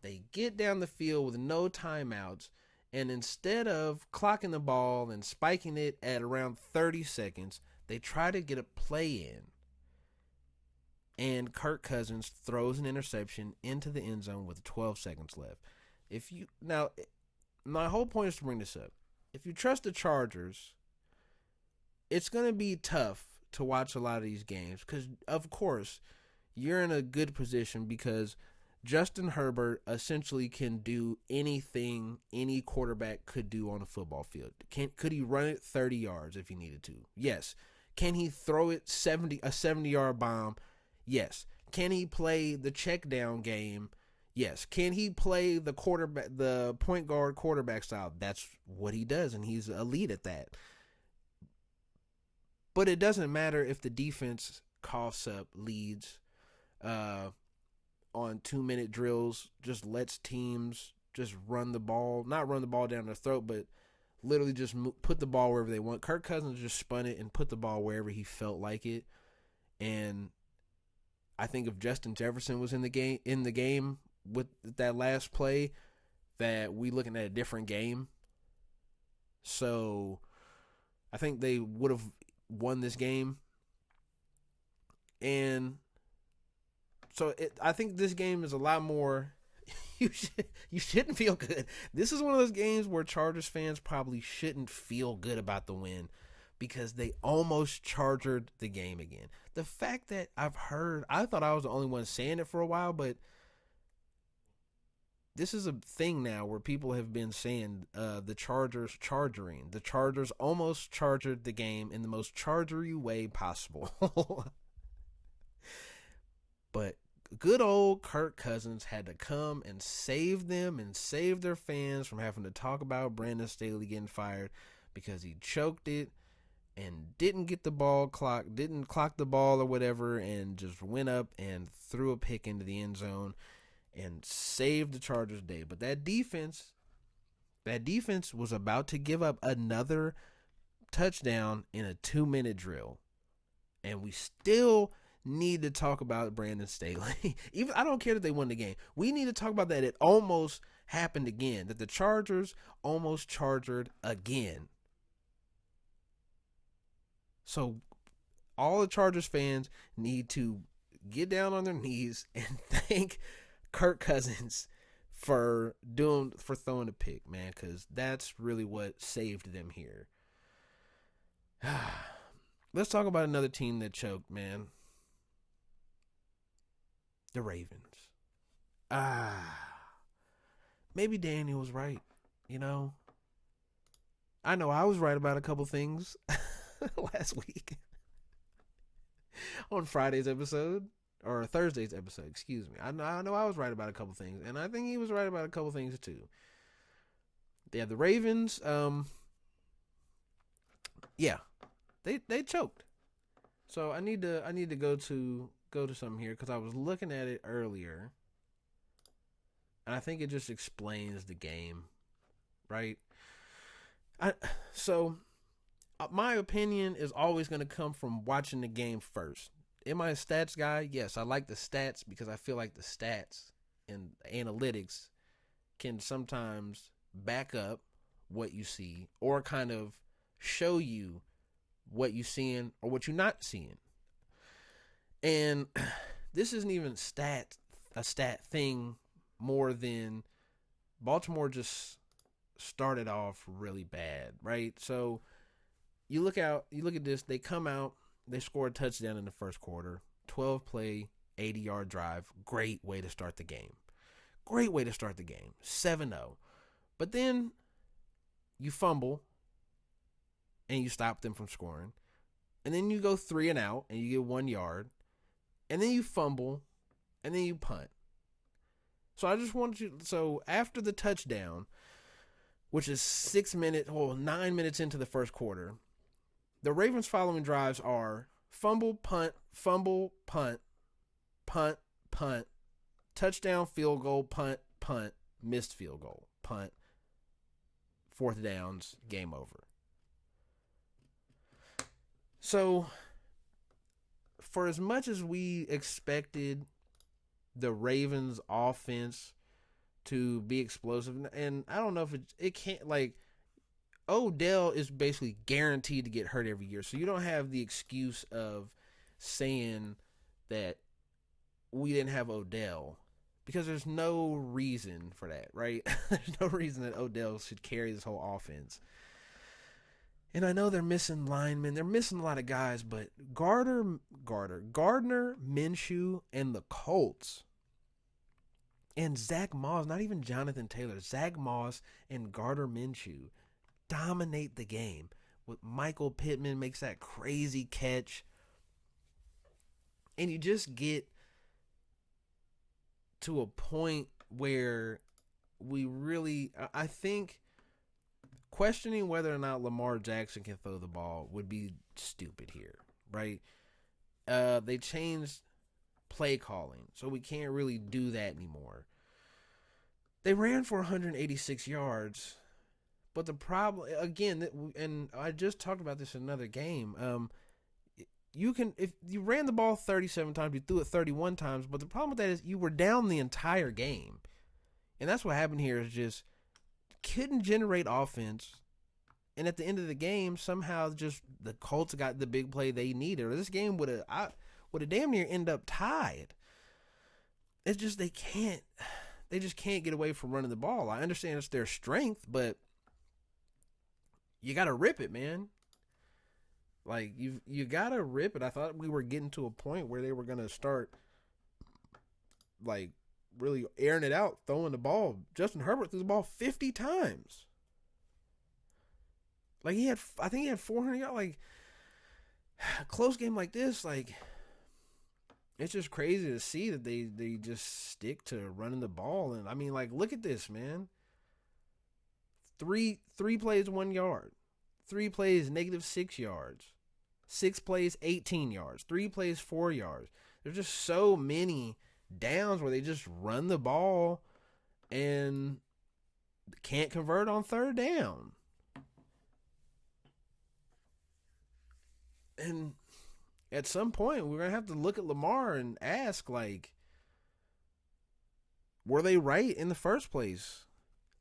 They get down the field with no timeouts, and instead of clocking the ball and spiking it at around 30 seconds, they try to get a play in. And Kirk Cousins throws an interception into the end zone with 12 seconds left. Now, my whole point is to bring this up. If you trust the Chargers, it's going to be tough to watch a lot of these games because, of course, you're in a good position because Justin Herbert essentially can do anything any quarterback could do on a football field. Could he run it 30 yards if he needed to? Yes. Can he throw it a 70-yard bomb? Yes. Can he play the check down game? Yes. Can he play the point guard quarterback style? That's what he does, and he's elite at that. But it doesn't matter if the defense coughs up leads on 2-minute drills, just lets teams just run the ball, not run the ball down their throat, but literally just put the ball wherever they want. Kirk Cousins just spun it and put the ball wherever he felt like it. And I think if Justin Jefferson was in the game with that last play, that we looking at a different game. So I think they would have won this game. And I think this game is a lot more. You shouldn't feel good. This is one of those games where Chargers fans probably shouldn't feel good about the win because they almost chargered the game again. The fact that I thought I was the only one saying it for a while, but this is a thing now where people have been saying the Chargers chargering. The Chargers almost chargered the game in the most chargery way possible. But good old Kirk Cousins had to come and save them and save their fans from having to talk about Brandon Staley getting fired because he choked it and didn't get the ball clock, didn't clock the ball or whatever, and just went up and threw a pick into the end zone and saved the Chargers' day. But that defense was about to give up another touchdown in a 2-minute drill. And we still need to talk about Brandon Staley. Even I don't care that they won the game. We need to talk about that. It almost happened again. That the Chargers almost chargered again. So all the Chargers fans need to get down on their knees and thank Kirk Cousins for throwing a pick, man, because that's really what saved them here. Let's talk about another team that choked, man. The Ravens. Maybe Danny was right, you know. I know I was right about a couple things last week on Friday's episode. Or Thursday's episode, excuse me. I know I was right about a couple things, and I think he was right about a couple things too. Yeah, the Ravens, yeah, they choked. So I need to go to something here because I was looking at it earlier, and I think it just explains the game, right? My opinion is always going to come from watching the game first. Am I a stats guy? Yes, I like the stats because I feel like the stats and analytics can sometimes back up what you see or kind of show you what you're seeing or what you're not seeing. And this isn't even a stat thing more than Baltimore just started off really bad, right? So you look at this, they come out, they score a touchdown in the first quarter, 12-play, 80-yard drive. Great way to start the game. 7-0. But then you fumble and you stop them from scoring. And then you go 3 and out and you get 1 yard. And then you fumble and then you punt. So after the touchdown, which is 9 minutes into the first quarter, the Ravens' following drives are fumble, punt, punt, touchdown, field goal, punt, missed field goal, punt, 4th downs, game over. So, for as much as we expected the Ravens' offense to be explosive, and I don't know if it can't, like, Odell is basically guaranteed to get hurt every year. So you don't have the excuse of saying that we didn't have Odell because there's no reason for that, right? There's no reason that Odell should carry this whole offense. And I know they're missing linemen. They're missing a lot of guys, but Gardner Minshew, and the Colts and Zach Moss, not even Jonathan Taylor, Zach Moss and Gardner Minshew dominate the game. With Michael Pittman makes that crazy catch. And you just get to a point where I think questioning whether or not Lamar Jackson can throw the ball would be stupid here, right? They changed play calling, so we can't really do that anymore. They ran for 186 yards. But the problem, again, and I just talked about this in another game, if you ran the ball 37 times, you threw it 31 times, but the problem with that is you were down the entire game. And that's what happened here is just couldn't generate offense. And at the end of the game, somehow just the Colts got the big play they needed. Or this game would have damn near ended up tied. it's just they just can't get away from running the ball. I understand it's their strength, but you got to rip it, man. Like you got to rip it. I thought we were getting to a point where they were going to start like really airing it out, throwing the ball. Justin Herbert threw the ball 50 times. Like I think he had 400 yards. Like a close game like this, like it's just crazy to see that they just stick to running the ball. And I mean, like, look at this, man. Three plays 1 yard, 3 plays -6 yards, 6 plays 18 yards, 3 plays 4 yards. There's just so many downs where they just run the ball and can't convert on third down. And at some point, we're going to have to look at Lamar and ask, like, were they right in the first place?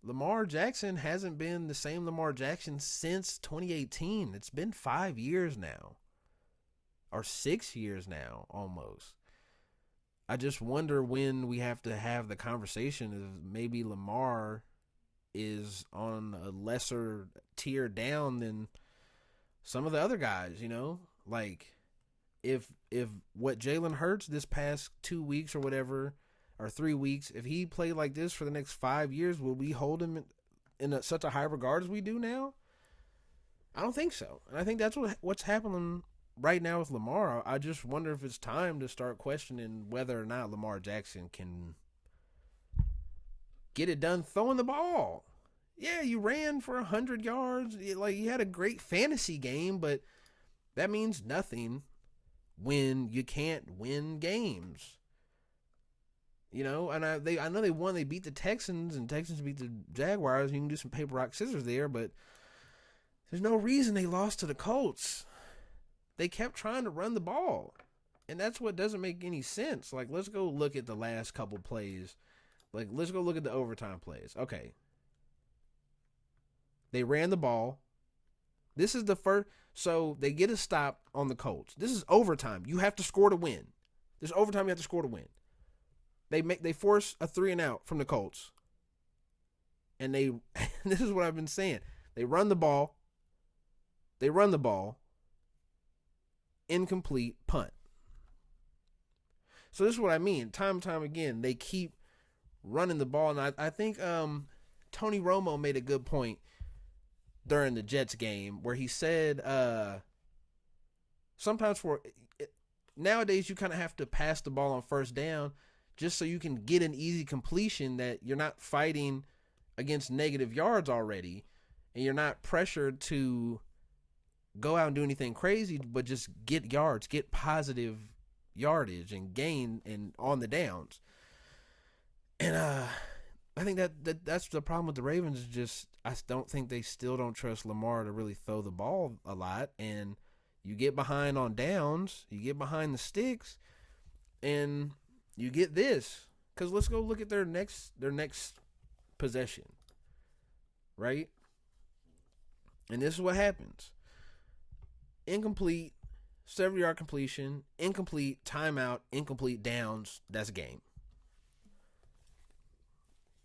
Lamar Jackson hasn't been the same Lamar Jackson since 2018. It's been 5 years now. Or 6 years now, almost. I just wonder when we have to have the conversation of maybe Lamar is on a lesser tier down than some of the other guys, you know? Like, if what Jalen Hurts this past 2 weeks or whatever, or 3 weeks, if he played like this for the next 5 years, will we hold him in such a high regard as we do now? I don't think so. And I think that's what's happening right now with Lamar. I just wonder if it's time to start questioning whether or not Lamar Jackson can get it done throwing the ball. Yeah, you ran for 100 yards. Like, you had a great fantasy game, but that means nothing when you can't win games. You know, and I know they won. They beat the Texans, and Texans beat the Jaguars. You can do some paper, rock, scissors there, but there's no reason they lost to the Colts. They kept trying to run the ball, and that's what doesn't make any sense. Like, let's go look at the last couple plays. Like, let's go look at the overtime plays. Okay. They ran the ball. This is the first. So they get a stop on the Colts. This is overtime. You have to score to win. There's overtime. You have to score to win. They force a 3 and out from the Colts. And this is what I've been saying. They run the ball. Incomplete, punt. So this is what I mean. Time and time again, they keep running the ball. And I think Tony Romo made a good point during the Jets game where he said sometimes nowadays you kind of have to pass the ball on first down just so you can get an easy completion that you're not fighting against negative yards already, and you're not pressured to go out and do anything crazy, but just get yards, get positive yardage and gain and on the downs. And I think that's the problem with the Ravens is just I don't think they still don't trust Lamar to really throw the ball a lot, and you get behind on downs, you get behind the sticks, and you get this. Because let's go look at their next possession, right? And this is what happens. Incomplete, 70-yard completion, incomplete, timeout, incomplete, downs, that's a game.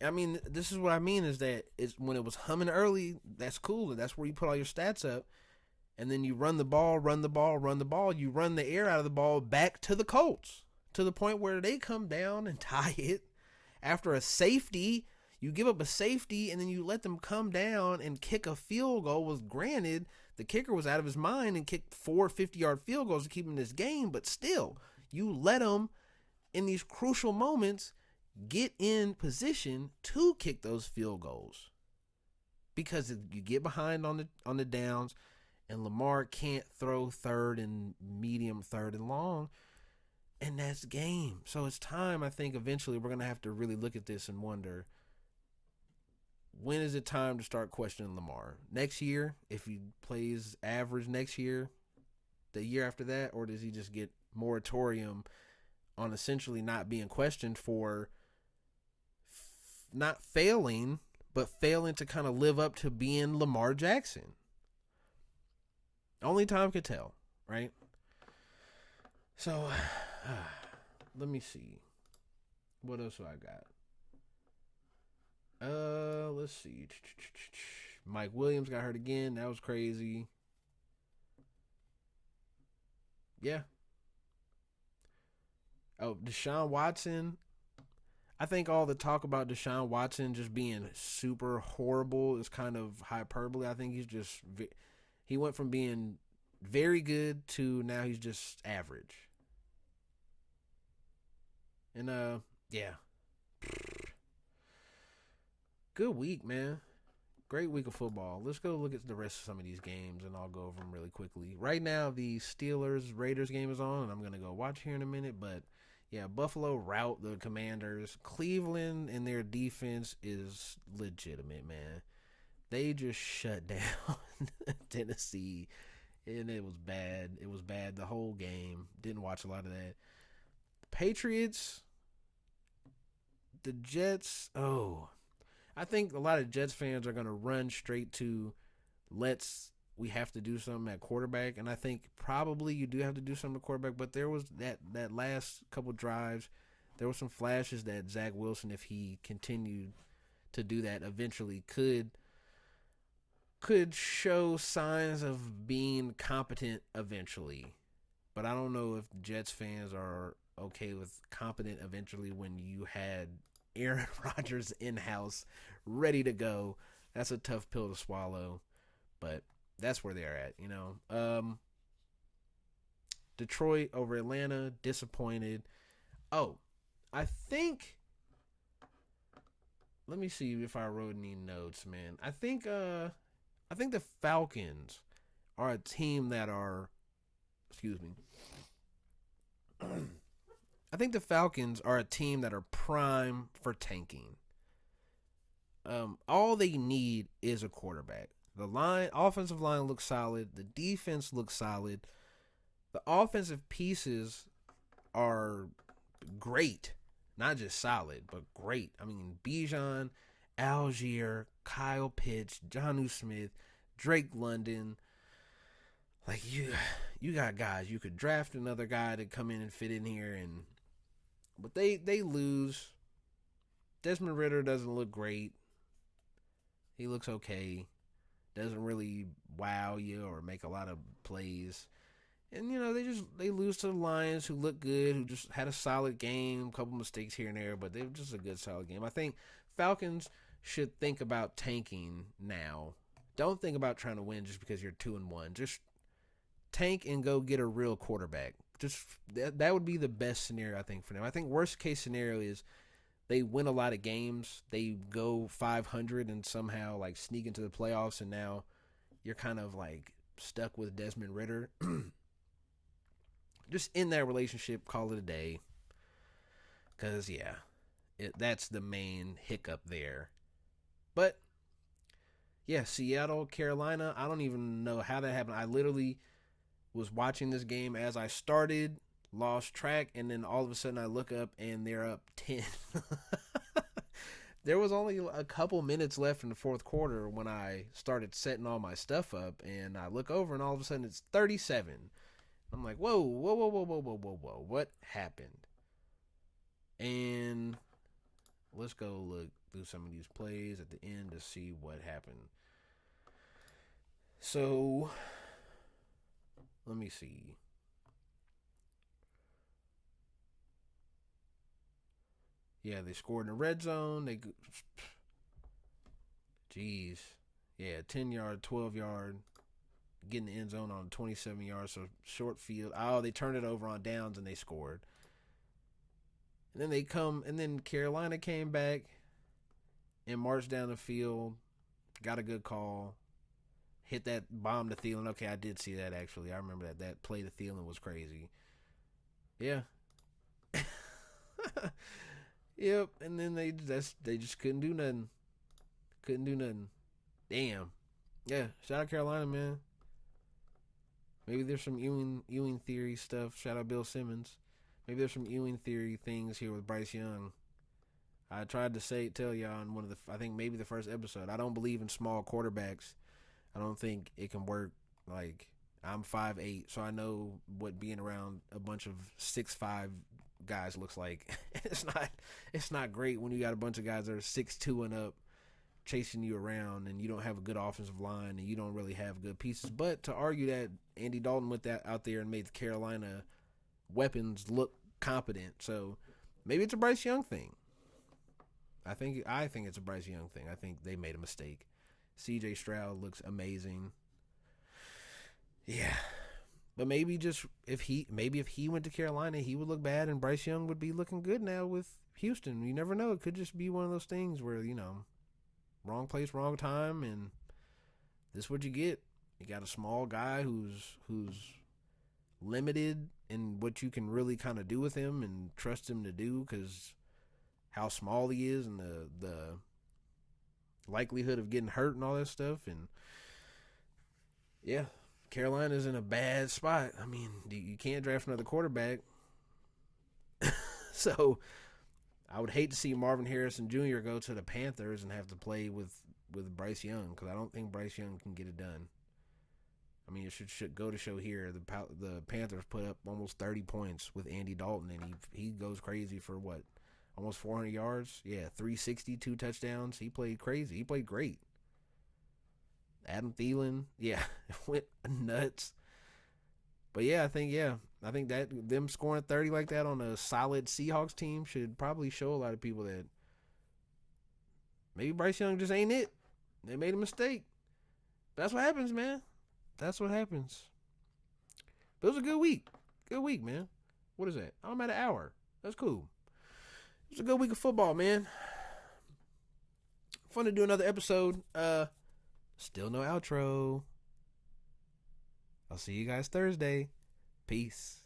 I mean, this is what I mean is that when it was humming early, that's cool. That's where you put all your stats up. And then you run the ball. You run the air out of the ball back to the Colts to the point where they come down and tie it after a safety. You give up a safety, and then you let them come down and kick a field goal. Was granted, the kicker was out of his mind and kicked 4 50-yard field goals to keep him in this game, but still, you let them, in these crucial moments, get in position to kick those field goals. Because you get behind on the downs, and Lamar can't throw third and medium, third and long, and that's game. So it's time, I think, eventually we're going to have to really look at this and wonder, when is it time to start questioning Lamar? Next year, if he plays average next year, the year after that, or does he just get moratorium on essentially not being questioned for not failing, but failing to kind of live up to being Lamar Jackson? Only time could tell, right? So, let me see. What else do I got? Let's see. Mike Williams got hurt again. That was crazy. Yeah. Oh, Deshaun Watson. I think all the talk about Deshaun Watson just being super horrible is kind of hyperbole. I think he went from being very good to now he's just average. And yeah, good week, man. Great week of football. Let's go look at the rest of some of these games, and I'll go over them really quickly. Right now, the Steelers Raiders game is on, and I'm gonna go watch here in a minute. But yeah, Buffalo rout the Commanders. Cleveland and their defense is legitimate, man. They just shut down Tennessee, and it was bad. It was bad the whole game. Didn't watch a lot of that. Patriots, the Jets. Oh, I think a lot of Jets fans are gonna run straight to we have to do something at quarterback, and I think probably you do have to do something at quarterback. But there was that last couple drives, there were some flashes that Zach Wilson, if he continued to do that, eventually could show signs of being competent eventually. But I don't know if Jets fans are okay with competent eventually when you had Aaron Rodgers in house ready to go. That's a tough pill to swallow, but that's where they're at, you know. Detroit over Atlanta, disappointed. Oh, I think. Let me see if I wrote any notes, man. I think the Falcons are a team that are. Excuse me. I think the Falcons are a team that are prime for tanking. All they need is a quarterback. The offensive line looks solid. The defense looks solid. The offensive pieces are great, not just solid, but great. I mean, Bijan, Algier, Kyle Pitts, Jonnu Smith, Drake London. Like you got guys. You could draft another guy to come in and fit in here, but they lose. Desmond Ritter doesn't look great. He looks okay. Doesn't really wow you or make a lot of plays. And they lose to the Lions, who look good, who just had a solid game, a couple mistakes here and there, but they were just a good solid game. I think Falcons should think about tanking now. Don't think about trying to win just because you're 2-1. Just tank and go get a real quarterback. Just that would be the best scenario, I think, for them. I think worst case scenario is they win a lot of games, they go 500 and somehow like sneak into the playoffs, and now you're kind of like stuck with Desmond Ritter. Just in that relationship, call it a day. Because, yeah, that's the main hiccup there. But, yeah, Seattle, Carolina, I don't even know how that happened. I literally was watching this game as I started, lost track, and then all of a sudden I look up and they're up 10. There was only a couple minutes left in the fourth quarter when I started setting all my stuff up, and I look over and all of a sudden it's 37. I'm like, whoa, whoa, whoa, whoa, whoa, whoa, whoa, whoa. What happened? And let's go look through some of these plays at the end to see what happened. So, let me see. Yeah, they scored in the red zone. Jeez. Yeah, 10 yard, 12 yard, getting the end zone on 27 yards, so short field. Oh, they turned it over on downs and they scored. And then Carolina came back and marched down the field, got a good call, hit that bomb to Thielen. Okay, I did see that actually. I remember that play to Thielen was crazy. Yeah. Yep. And then they just couldn't do nothing. Couldn't do nothing. Damn. Yeah. Shout out Carolina, man. Maybe there's some Ewing theory stuff. Shout out Bill Simmons. Maybe there's some Ewing theory things here with Bryce Young. I tried to tell y'all in I think maybe the first episode. I don't believe in small quarterbacks. I don't think it can work. Like, I'm 5'8", so I know what being around a bunch of 6'5" guys looks like. It's not great when you got a bunch of guys that are 6'2" and up chasing you around, and you don't have a good offensive line, and you don't really have good pieces. But to argue that Andy Dalton went that out there and made the Carolina weapons look competent, so maybe it's a Bryce Young thing. I think it's a Bryce Young thing. I think they made a mistake. C.J. Stroud looks amazing. Yeah, but maybe just if he went to Carolina, he would look bad, and Bryce Young would be looking good now with Houston. You never know. It could just be one of those things where wrong place, wrong time, and this is what you get. You got a small guy who's limited in what you can really kind of do with him and trust him to do because how small he is and the likelihood of getting hurt and all that stuff. And yeah, Carolina's in a bad spot. I mean, you can't draft another quarterback. So I would hate to see Marvin Harrison Jr. go to the Panthers and have to play with Bryce Young because I don't think Bryce Young can get it done. I mean, it should go to show here. The Panthers put up almost 30 points with Andy Dalton, and he goes crazy for what? Almost 400 yards? Yeah, 360, 2 touchdowns. He played crazy. He played great. Adam Thielen, yeah, went nuts. But yeah, I think that them scoring 30 like that on a solid Seahawks team should probably show a lot of people that maybe Bryce Young just ain't it. They made a mistake. That's what happens, man. That's what happens. But it was a good week. Good week, man. What is that? I'm at an hour. That's cool. It was a good week of football, man. Fun to do another episode. Still no outro. I'll see you guys Thursday. Peace.